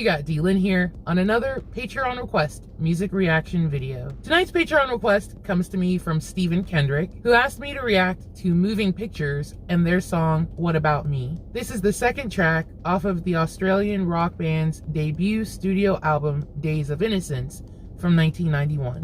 you got D-Lynn here on another Patreon request music reaction video. Tonight's Patreon request comes to me from Kendrick, who asked me to react to Moving Pictures and their song What About Me. This is the second track off of the Australian rock band's debut studio album Days of Innocence from 1991.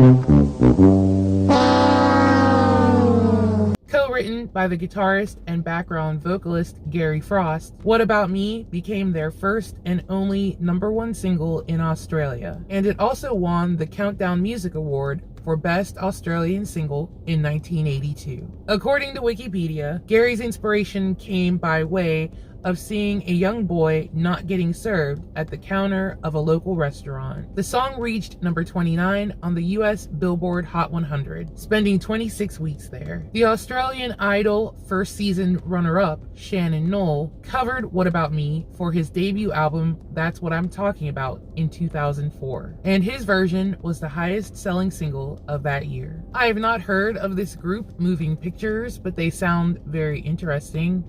Co-written by the guitarist and background vocalist Gary Frost, What About Me became their first and only #1 single in Australia, and it also won the Countdown Music Award for Best Australian Single in 1982. According to Wikipedia, Gary's inspiration came by way of seeing a young boy not getting served at the counter of a local restaurant. The song reached number 29 on the US Billboard Hot 100, spending 26 weeks there. The Australian Idol first season runner-up, Shannon Knoll, covered What About Me for his debut album That's What I'm Talking About in 2004, and his version was the highest selling single of that year. I have not heard of this group, Moving Pictures, but they sound very interesting.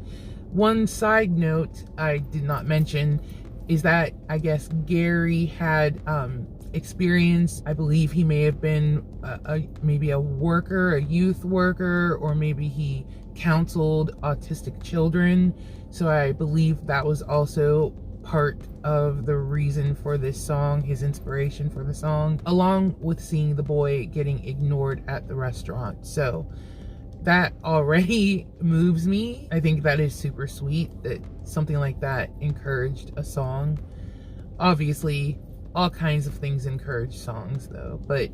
One side note I did not mention is that I guess Gary had experience. I believe he may have been maybe a worker, a youth worker, or maybe he counseled autistic children. So I believe that was also part of the reason for this song, his inspiration for the song, along with seeing the boy getting ignored at the restaurant. So that already moves me. I think that is super sweet that something like that encouraged a song. Obviously, all kinds of things encourage songs though, but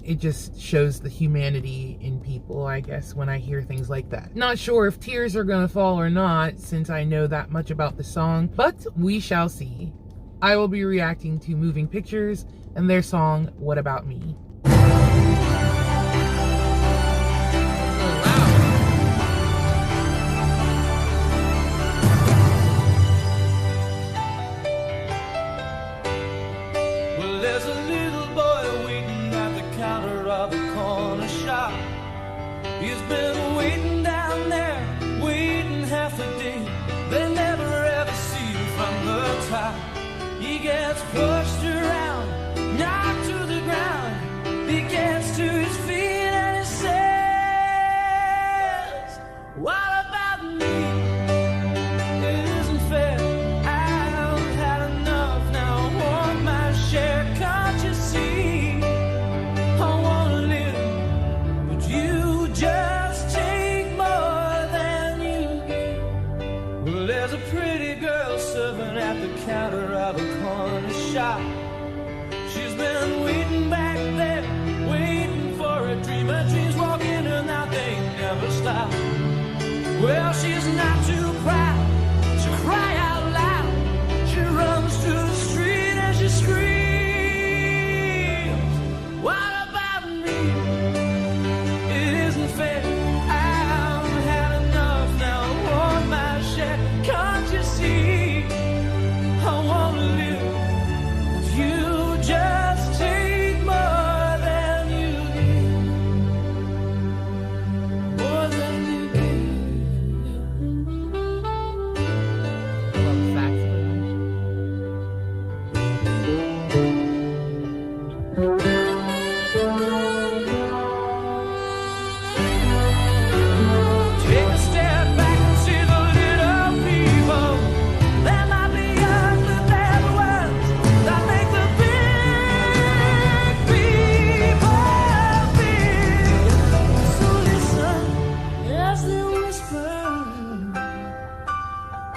it just shows the humanity in people, I guess, when I hear things like that. Not sure if tears are gonna fall or not, since I know that much about the song, but we shall see. I will be reacting to Moving Pictures and their song, What About Me. There's a little boy waiting at the counter of a corner shop. He's been waiting down there, waiting half a day. They never ever see him from the top. He gets pushed around, knocked to the ground. He gets to his feet and he says, what about me? It isn't fair. I've had enough now. I want my share. Can't you see? I wanna live, but you just take more than you give. Well, there's a pretty girl serving at the counter of a corner shop. She's been waiting back there, waiting for a dream. Her dreams walk in and out, they never stop. Well, she's not too proud to cry out loud. She runs to the street and she screams, what about me? It isn't fair. I've had enough now. I want my share. Can't you see? I wanna live. You just take more than you give. More than you take a step back and see the little people. There might be ugly, bad ones that make the big people big. So listen as they whisper,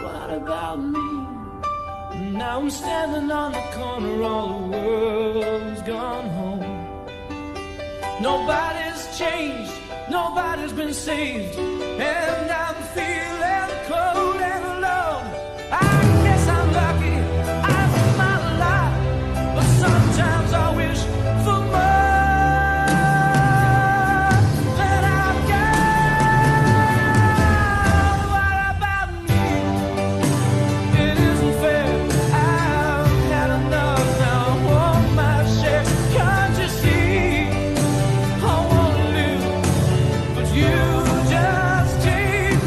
what about me? Now I'm standing on the corner, all the world's gone home. Nobody's changed, nobody's been saved, and I'm feeling cold and alone. I guess I'm lucky, I'm alive, but sometimes I wish for more than I've got. What about me? It isn't fair. I've had enough now. I want my share. Can't you see? I wanna live, but you just take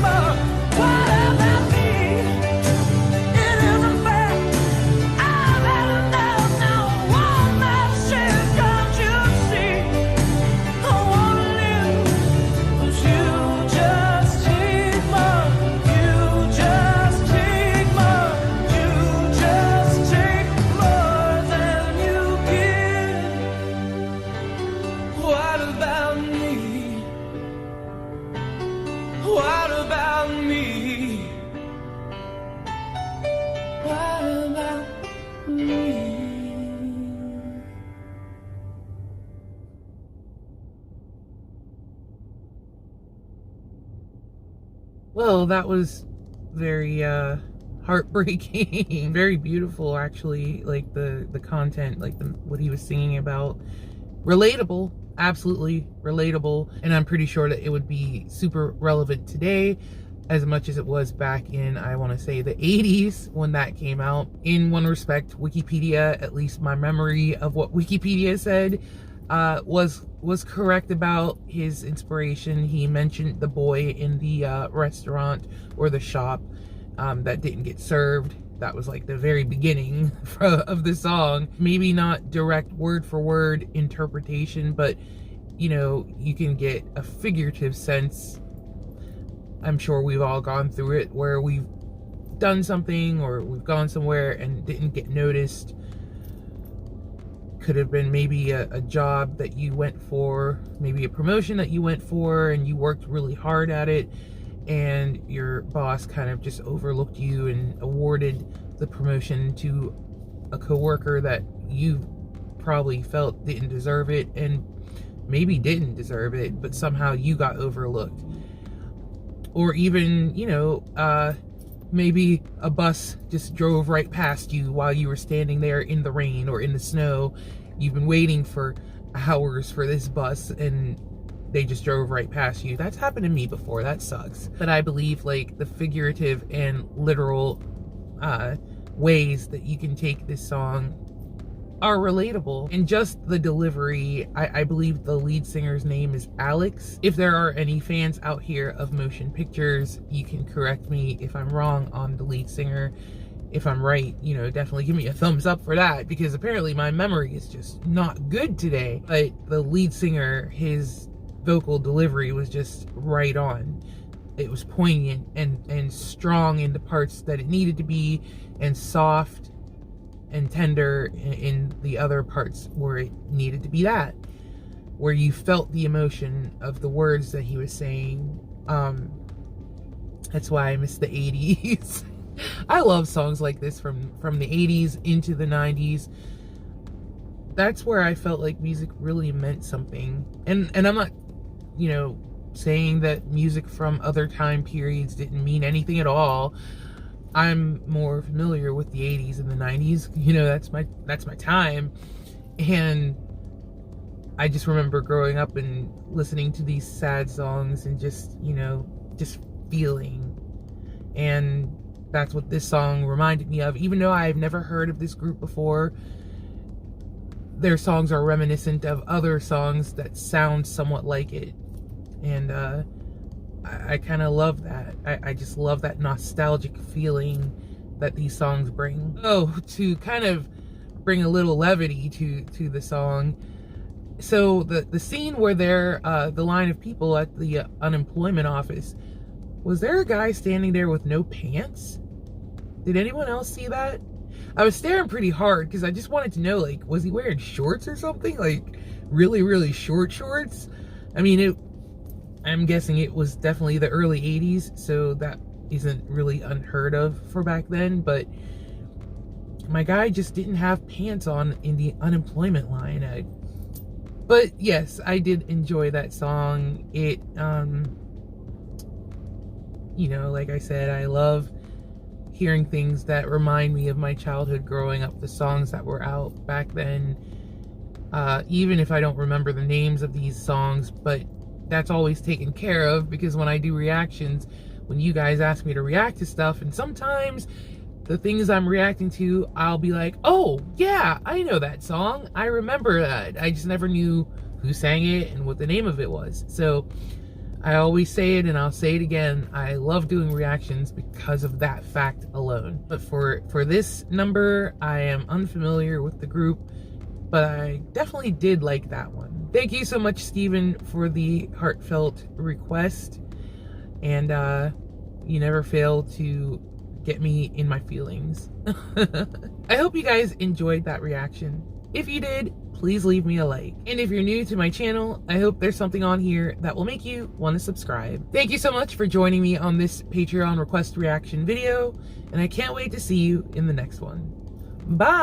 about me? What about me? Well, that was very heartbreaking. Very beautiful, actually. Like the content, like what he was singing about. Relatable, absolutely relatable, and I'm pretty sure that it would be super relevant today as much as it was back in, I want to say, the 80s when that came out. In one respect, Wikipedia, at least my memory of what Wikipedia said, was correct about his inspiration. He mentioned the boy in the restaurant or the shop that didn't get served. That was like the very beginning of the song. Maybe not direct word for word interpretation, but you know, you can get a figurative sense. I'm sure we've all gone through it where we've done something or we've gone somewhere and didn't get noticed. Could have been maybe a job that you went for, maybe a promotion that you went for and you worked really hard at it, and your boss kind of just overlooked you and awarded the promotion to a coworker that you probably felt didn't deserve it and maybe didn't deserve it, but somehow you got overlooked. Or even, you know, maybe a bus just drove right past you while you were standing there in the rain or in the snow. You've been waiting for hours for this bus and they just drove right past you. That's happened to me before. That sucks. But I believe like the figurative and literal ways that you can take this song are relatable. And just the delivery, I believe the lead singer's name is Alex. If there are any fans out here of motion pictures, you can correct me if I'm wrong on the lead singer. If I'm right, you know, definitely give me a thumbs up for that, because apparently my memory is just not good today. But the lead singer, his vocal delivery was just right on. It was poignant and strong in the parts that it needed to be, and soft and tender in the other parts where it needed to be, that where you felt the emotion of the words that he was saying. That's why I miss the 80s. I love songs like this from the 80s into the 90s. That's where I felt like music really meant something. And I'm not, you know, saying that music from other time periods didn't mean anything at all. I'm more familiar with the 80s and the 90s. You know, that's my time. And I just remember growing up and listening to these sad songs and just, you know, just feeling. And that's what this song reminded me of. Even though I've never heard of this group before, their songs are reminiscent of other songs that sound somewhat like it. And I kind of love that. I just love that nostalgic feeling that these songs bring. Oh, to kind of bring a little levity to the song. So the scene where they're the line of people at the unemployment office, was there a guy standing there with no pants? Did anyone else see that? I was staring pretty hard because I just wanted to know, like, was he wearing shorts or something? Like, really, really short shorts? I mean, I'm guessing it was definitely the early 80s, so that isn't really unheard of for back then, but my guy just didn't have pants on in the unemployment line. But yes, I did enjoy that song. It, you know, like I said, I love hearing things that remind me of my childhood growing up, the songs that were out back then. Even if I don't remember the names of these songs, but that's always taken care of, because when I do reactions, when you guys ask me to react to stuff, and sometimes the things I'm reacting to, I'll be like, oh yeah, I know that song, I remember that, I just never knew who sang it and what the name of it was. So I always say it, and I'll say it again, I love doing reactions because of that fact alone. But for this number, I am unfamiliar with the group, but I definitely did like that one. Thank you so much, Steven, for the heartfelt request. And you never fail to get me in my feelings. I hope you guys enjoyed that reaction. If you did, please leave me a like. And if you're new to my channel, I hope there's something on here that will make you want to subscribe. Thank you so much for joining me on this Patreon request reaction video, and I can't wait to see you in the next one. Bye!